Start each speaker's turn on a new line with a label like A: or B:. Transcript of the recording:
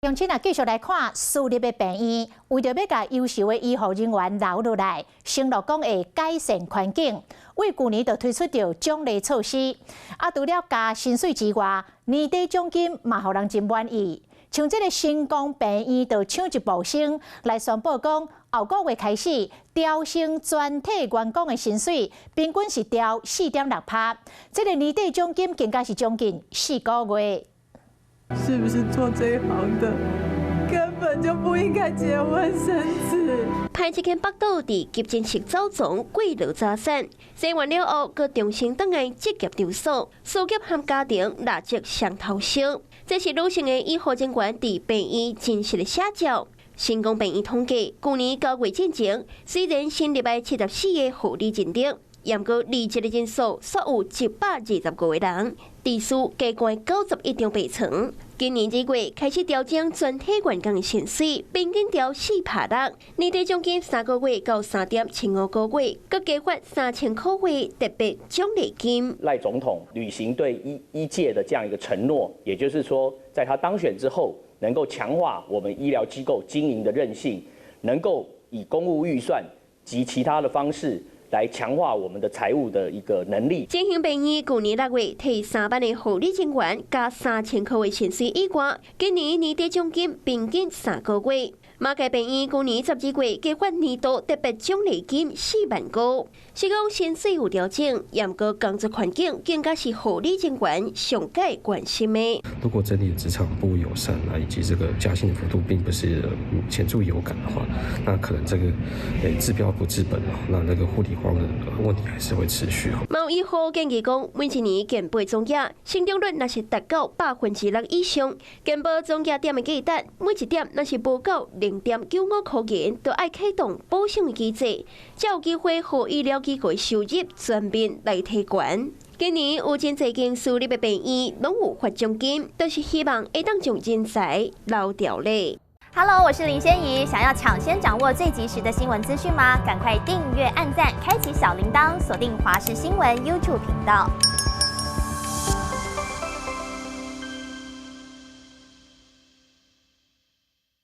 A: 乡亲啊，继续来看私立的病院，为着要甲优秀的医护人员留落来，承诺讲会改善环境。为去年就推出着奖励措施，除了加薪水之外，年底奖金嘛，互人真满意。像这个新光病院就抢一步升来宣布讲，后个月开始调升全体员工的薪水，平均是调4.6%。这个年底奖金更加是将近4个月。
B: 是不是做这一行的根本就不应该结婚生子？
C: 派一间北岛伫急诊室走总贵落早散，生完了后，佮重新倒来职业场所，事业和家庭立即双头烧。这是女性的医护人员伫病院真实的写照。新光病院统计，去年9月进前，虽然新入来74个护理诊疗，也过离职的人数却有120个人，地数加关91张病床。今年2月开始调整全体员工的薪水，平均调4%，年底奖金3个月到3.75个月，佮加发3000块元特别奖励金。
D: 赖总统履行对医界的这样一个承诺，也就是说，在他当选之后，能够强化我们医疗机构经营的韧性，能够以公务预算及其他的方式。 来强化我们的财务的一个能力。
C: 建兴病院去年6月替3班的护理人员加3000块的薪水以外，今年年底奖金平均3个月。马街病院去年12月加发年度特别奖励金4万元。是讲薪水有调整，也过工作环境更加是护理人员上该关心的。
E: 如果整体的职场不友善以及这个加薪的幅度并不是显著有感的话，那可能这个治标不治本那个护理荒的问题还是会持续。
C: 毛医护建议讲，每一年健保总额成长率若是达到6%以上，健保总额点的价值每一点若是无够0.95块钱，就要启动补偿的机制，才有机会让医疗机构的收入全面来提悬。今年有真侪间私立的病院拢有发奖金，都是希望会当将人才留掉嘞。
F: Hello， 我是林仙怡。想要抢先掌握最及时的新闻资讯吗？赶快订阅、按赞、开启小铃铛，锁定华视新闻 YouTube 频道。